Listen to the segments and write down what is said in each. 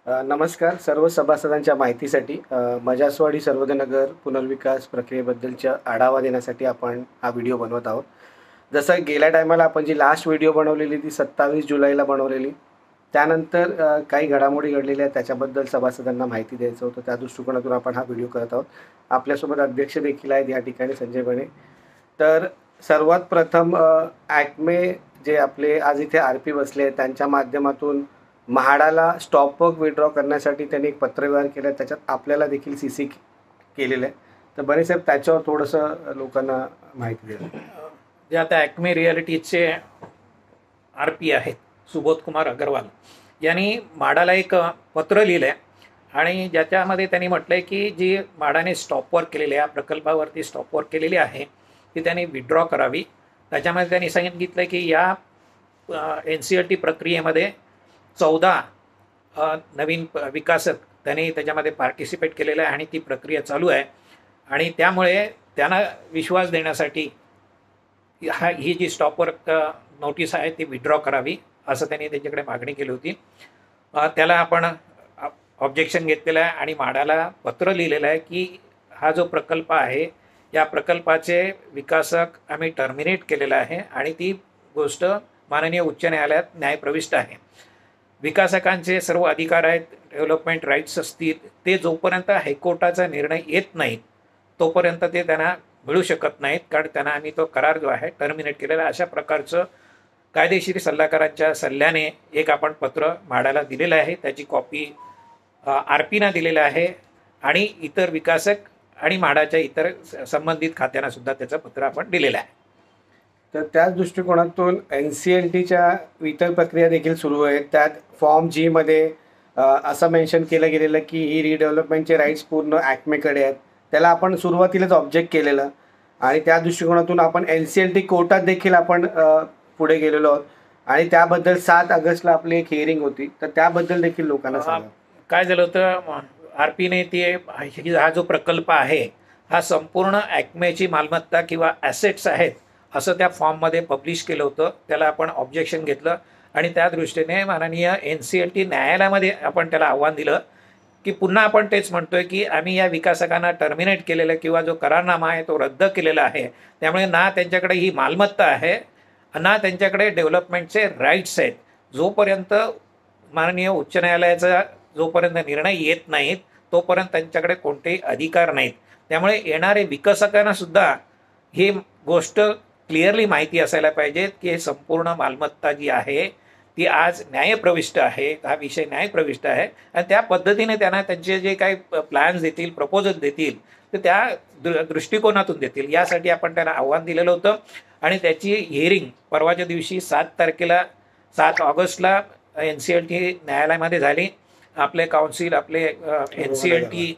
नमस्कार सर्व सभासदांच्या माहितीसाठी मजासवाडी सर्वोदय नगर पुनर्विकास प्रक्रियेबद्दलचा आढावा देण्यासाठी आपण हा व्हिडिओ बनवत आहोत. जसं गेल्या टायमाला आपण जी लास्ट व्हिडिओ बनवलेली ती 27 जुलैला बनवलेली. त्यानंतर काही घडामोडी घडलेल्या त्याच्याबद्दल सभासदांना माहिती द्यायचं होतं. त्या दृष्टिकोनातून आपण हा व्हिडिओ करत आहोत. आपल्यासोबत अध्यक्ष देखील आहेत या ठिकाणी संजय बने. तर सर्वात प्रथम ॲक्मे जे आपले आज इथे RP बसले त्यांच्या माध्यमातून म्हाडाला स्टॉप वर्क विड्रॉ करण्यासाठी त्यांनी एक पत्रव्यवहार केला. त्याच्यात आपल्याला देखील CC केलेलं आहे. तर बने साहेब त्याच्यावर थोडंसं लोकांना माहिती द्या. जे आता ॲक्मे रिॲलिटीचे RP आहेत सुबोध कुमार अग्रवाल यांनी म्हाडाला एक पत्र लिहिलं आहे आणि ज्याच्यामध्ये त्यांनी म्हटलं आहे की जी म्हाडाने स्टॉप वर्क केलेली या प्रकल्पावरती स्टॉप वर्क केलेली आहे ती त्यांनी विड्रॉ करावी. त्याच्यामध्ये त्यांनी सांगितलं की या NCLT प्रक्रियेमध्ये 14 नवीन विकासक त्यांनी त्याच्यामध्ये पार्टिसिपेट केलेलं आहे आणि ती प्रक्रिया चालू आहे आणि त्यामुळे त्यांना विश्वास देण्यासाठी ही जी स्टॉप वर्क नोटीस आहे ती विड्रॉ करावी असं त्यांनी त्याच्याकडे मागणी केली होती. त्याला आपण ऑब्जेक्शन घेतलेलं आहे आणि म्हाडाला पत्र लिहिलेलं आहे की हा जो प्रकल्प आहे या प्रकल्पाचे विकासक आम्ही टर्मिनेट केलेला आहे आणि ती गोष्ट माननीय उच्च न्यायालयात न्यायप्रविष्ट आहे. विकासकांचे सर्व अधिकार आहेत, डेव्हलपमेंट राईट्स असतील, ते जोपर्यंत हायकोर्टाचा निर्णय येत नाही तोपर्यंत ते त्यांना मिळू शकत नाहीत, कारण त्यांना आम्ही तो करार जो आहे टर्मिनेट केलेला. अशा प्रकारचं कायदेशीर सल्लागारांच्या सल्ल्याने एक आपण पत्र म्हाडाला दिलेलं आहे. त्याची कॉपी RPना दिलेलं आहे आणि इतर विकासक आणि म्हाडाच्या इतर संबंधित खात्यांना सुद्धा त्याचं पत्र आपण दिलेलं आहे. तर त्याच दृष्टिकोनातून NCLTच्या इतर प्रक्रिया देखील सुरू आहेत. त्यात फॉर्म G मध्ये असं मेन्शन केलं गेलेलं की ही रिडेव्हलपमेंटचे राईट्स पूर्ण ॲक्मेकडे आहेत. त्याला आपण सुरुवातीलाच ऑब्जेक्ट केलेलं आणि त्या दृष्टिकोनातून आपण NCLT कोर्टात देखील आपण पुढे गेलेलो आहोत आणि त्याबद्दल 7 ऑगस्टला आपली एक हिअरिंग होती. तर त्याबद्दल देखील लोकांना सांगा. काय झालं होतं, RPने ते हा जो प्रकल्प आहे हा संपूर्ण ॲक्मेची मालमत्ता किंवा ॲसेट्स आहेत असं त्या फॉर्ममध्ये पब्लिश केलं होतं. त्याला आपण ऑब्जेक्शन घेतलं आणि त्या दृष्टीने माननीय NCLT न्यायालयामध्ये आपण त्याला आव्हान दिलं की पुन्हा आपण तेच म्हणतोय की आम्ही या विकासकांना टर्मिनेट केलेलं किंवा जो करारनामा आहे तो रद्द केलेला आहे. त्यामुळे ना त्यांच्याकडे ही मालमत्ता आहे ना त्यांच्याकडे डेव्हलपमेंटचे राईट्स आहेत. जोपर्यंत माननीय उच्च न्यायालयाचा जोपर्यंत निर्णय येत नाहीत तोपर्यंत त्यांच्याकडे कोणतेही अधिकार नाहीत. त्यामुळे येणारे विकासकांना सुद्धा ही गोष्ट क्लिअरली माहिती असायला पाहिजे की संपूर्ण मालमत्ता जी आहे ती आज न्यायप्रविष्ट आहे, हा विषय न्यायप्रविष्ट आहे आणि त्या पद्धतीने त्यांना त्यांचे जे काही प्लॅन्स देतील, प्रपोजल देतील तर त्या दृष्टिकोनातून देतील. यासाठी आपण त्यांना आव्हान दिलेलं होतं आणि त्याची हिअरिंग परवाच्या दिवशी 7 ऑगस्टला NCLT न्यायालयामध्ये झाली. आपले काउन्सिल, आपले NCLT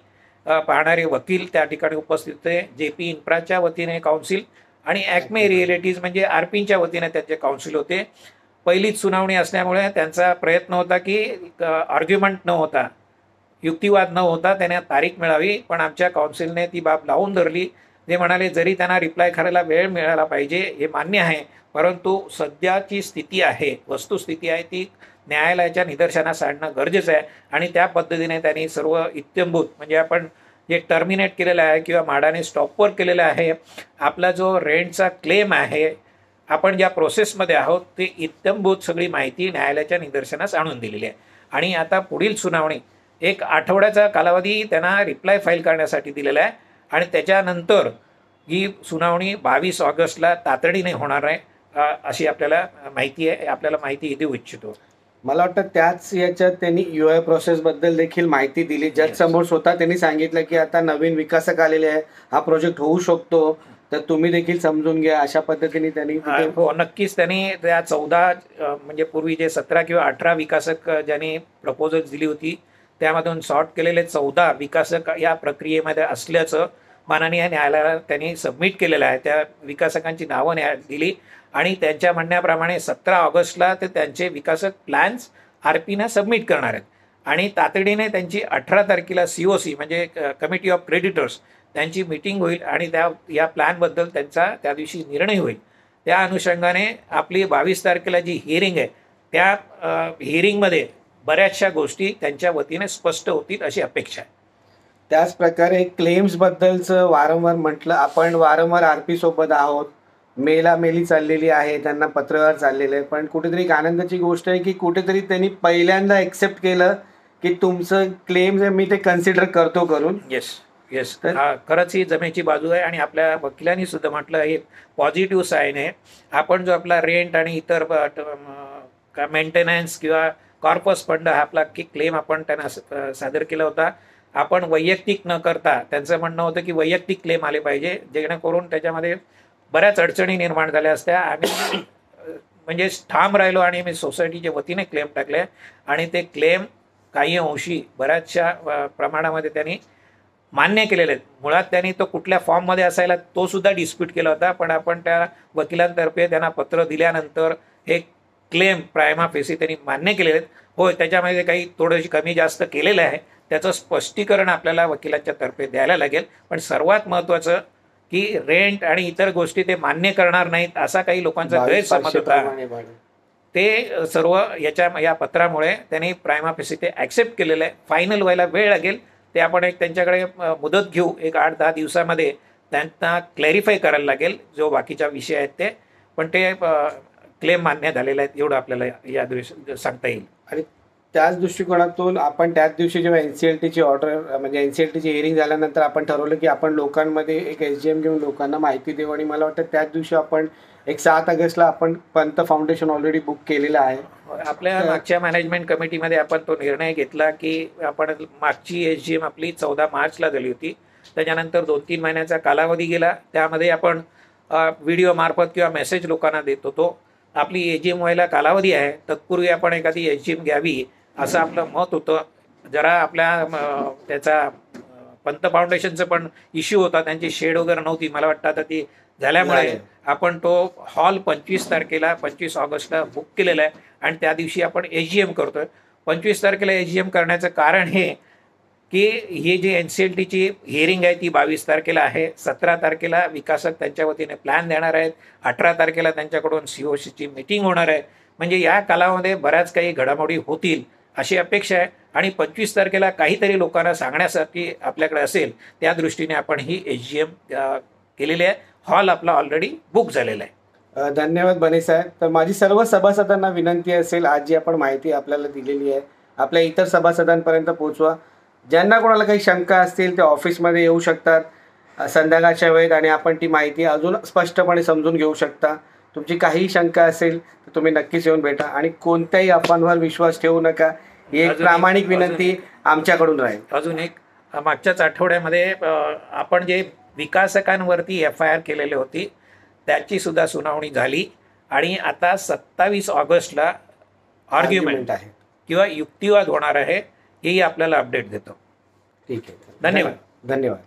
पाहणारे वकील त्या ठिकाणी उपस्थित होते. JP इन्फ्राच्या वतीने काउन्सिल आणि ॲक्मे रिॲलिटीज म्हणजे RPच्या वतीने त्यांचे काउन्सिल होते. पहिलीच सुनावणी असल्यामुळे त्यांचा प्रयत्न होता की आर्ग्युमेंट न होता, युक्तिवाद न होता त्यांना तारीख मिळावी, पण आमच्या काउन्सिलने ती बाब लावून धरली. ते म्हणाले जरी त्यांना रिप्लाय करायला वेळ मिळाला पाहिजे हे मान्य आहे, परंतु सध्याची स्थिती आहे, वस्तुस्थिती आहे ती न्यायालयाच्या निदर्शनास आणणं गरजेचं आहे आणि त्या पद्धतीने त्यांनी सर्व इत्यंभूत म्हणजे आपण जे टर्मिनेट केलेलं आहे किंवा म्हाडाने स्टॉपवर केलेलं आहे, आपला जो रेंटचा क्लेम आहे, आपण ज्या प्रोसेसमध्ये आहोत ते इत्यंभूत सगळी माहिती न्यायालयाच्या निदर्शनास आणून दिलेली आहे. आणि आता पुढील सुनावणी 1 आठवड्याचा कालावधी त्यांना रिप्लाय फाईल करण्यासाठी दिलेला आहे आणि त्याच्यानंतर ही सुनावणी 22 ऑगस्टला तातडीने होणार आहे अशी आपल्याला माहिती आहे. आपल्याला माहिती देऊ इच्छितो. मला वाटतं त्याच याच्यात त्यांनी UI प्रोसेसबद्दल देखील माहिती दिली. जज समोर स्वतः त्यांनी सांगितलं की आता नवीन विकासक आलेले आहे, हा प्रोजेक्ट होऊ शकतो, तर तुम्ही देखील समजून घ्या अशा पद्धतीने त्यांनी. हो नक्कीच. त्यांनी त्या 14 म्हणजे पूर्वी जे 17 किंवा 18 विकासक ज्यांनी प्रपोजल दिली होती त्यामधून सॉर्ट केलेले 14 विकासक या प्रक्रियेमध्ये असल्याचं माननीय न्यायालयाला त्यांनी सबमिट केलेलं आहे. त्या विकासकांची नावं दिली आणि त्यांच्या म्हणण्याप्रमाणे 17 ऑगस्टला ते त्यांचे विकासक प्लॅन्स RPना सबमिट करणार आहेत आणि तातडीने त्यांची 18 तारखेला COC म्हणजे कमिटी ऑफ क्रेडिटर्स त्यांची मीटिंग होईल आणि या प्लॅनबद्दल त्यांचा त्या दिवशी निर्णय होईल. त्या अनुषंगाने आपली 22 तारखेला जी हिअरिंग आहे त्या हिअरिंगमध्ये बऱ्याचशा गोष्टी त्यांच्या वतीने स्पष्ट होतील अशी अपेक्षा आहे. त्याच प्रकारे क्लेम्सबद्दलचं वारंवार म्हटलं, आपण वारंवार आरपी सोबत आहोत, मेली चाललेली आहे, त्यांना पत्रव्यवहार चाललेले आहे, पण कुठेतरी एक आनंदाची गोष्ट आहे की कुठेतरी त्यांनी पहिल्यांदा एक्सेप्ट केलं की तुमचं क्लेम मी ते कन्सिडर करतो करून. येस येस, खरंच ही जमेची बाजू आहे आणि आपल्या वकिलांनी सुद्धा म्हटलं हे पॉझिटिव्ह साईन आहे. आपण जो आपला रेंट आणि इतर मेंटेनन्स किंवा कॉर्पस फंड हा आपला क्लेम आपण त्यांना सादर केला होता, आपण वैयक्तिक न करता त्यांचं म्हणणं होतं की वैयक्तिक क्लेम आले पाहिजे, जेणेकरून त्याच्यामध्ये बऱ्याच अडचणी निर्माण झाल्या असत्या. आम्ही म्हणजे ठाम राहिलो आणि मी सोसायटीच्या वतीने क्लेम टाकले आणि ते क्लेम काही अंशी बऱ्याचशा प्रमाणामध्ये त्यांनी मान्य केलेले आहेत. मुळात त्यांनी तो कुठल्या फॉर्ममध्ये असायला तो सुद्धा डिस्प्यूट केला होता, पण आपण त्या वकिलांतर्फे त्यांना पत्र दिल्यानंतर हे क्लेम प्रायमा फेसी त्यांनी मान्य केलेले आहेत. होय, त्याच्यामध्ये काही थोडंशी कमी जास्त केलेलं आहे, त्याचं स्पष्टीकरण आपल्याला वकिलांच्या तर्फे द्यायला लागेल. पण सर्वात महत्त्वाचं की रेंट आणि इतर गोष्टी ते मान्य करणार नाहीत असा काही लोकांचा गैरसमज होता, ते सर्व या पत्रामुळे त्यांनी प्रायमा फेसी ते ॲक्सेप्ट केलेलं आहे. फायनल व्हायला वेळ लागेल, ते आपण एक त्यांच्याकडे मुदत घेऊ, एक 8-10 दिवसामध्ये त्यांना क्लॅरिफाय करायला लागेल जो बाकीचा विषय आहेत ते, पण ते क्लेम मान्य झालेले आहेत एवढं आपल्याला या दिवशी सांगता येईल. आणि त्याच दृष्टिकोनातून आपण त्याच दिवशी जेव्हा NCLTची ऑर्डर म्हणजे NCLTची हिअरिंग झाल्यानंतर आपण ठरवलं की आपण लोकांमध्ये एक SGM घेऊन लोकांना माहिती देऊ, आणि मला वाटतं त्याच दिवशी आपण एक 7 ऑगस्टला आपण पंत फाउंडेशन ऑलरेडी बुक केलेलं आहे. आपल्या मागच्या मॅनेजमेंट कमिटीमध्ये आपण तो निर्णय घेतला की आपण मागची SGM आपली 14 मार्चला झाली होती, त्याच्यानंतर 2-3 महिन्याचा कालावधी गेला, त्यामध्ये आपण व्हिडिओ मार्फत किंवा मेसेज लोकांना देत होतो. आपली AGM व्हायला कालावधी आहे, तत्पूर्वी आपण एखादी SGM घ्यावी असं आपलं मत होतं. जरा आपल्या त्याचा पंत फाउंडेशनचं पण इश्यू होता, त्यांची शेड वगैरे नव्हती, मला वाटतं आता ती झाल्यामुळे आपण तो हॉल 25 ऑगस्टला बुक केलेला आहे आणि त्या दिवशी आपण SGM करतोय. 25 तारखेला SGM करण्याचं कारण हे की ही जी NCLTची हिअरिंग आहे ती 22 तारखेला आहे, 17 तारखेला विकासक त्यांच्या वतीने प्लॅन देणार आहेत, 18 तारखेला त्यांच्याकडून COCची मीटिंग होणार आहे. म्हणजे या कालावधीमध्ये बऱ्याच काही घडामोडी होतील अशी अपेक्षा आहे आणि 25 तारखेला काहीतरी लोकांना सांगण्यासाठी आपल्याकडे असेल, त्या दृष्टीने आपण ही SGM केलेली आहे. हॉल आपला ऑलरेडी बुक झालेला आहे. धन्यवाद बने साहेब. तर माझी सर्व सभासदांना विनंती असेल, आज जी आपण माहिती आपल्याला दिलेली आहे आपल्या इतर सभासदांपर्यंत पोहोचवा. ज्यांना कोणाला काही शंका असतील ते ऑफिसमध्ये येऊ शकतात संध्याकाळच्या वेळेत आणि आपण ती माहिती अजून स्पष्टपणे समजून घेऊ शकता. तुमची काही शंका असेल तर तुम्ही नक्कीच येऊन भेटा आणि कोणत्याही अफवांवर विश्वास ठेवू नका, ही एक प्रामाणिक विनंती आमच्याकडून राहील. अजून एक, मागच्याच आठवड्यामध्ये आपण जे विकासकांवरती FIR केलेली होती त्याची सुद्धा सुनावणी झाली आणि आता 27 ऑगस्टला आर्ग्युमेंट आहे किंवा युक्तिवाद होणार आहे, हेही आपल्याला अपडेट देतो. ठीक आहे, धन्यवाद. धन्यवाद.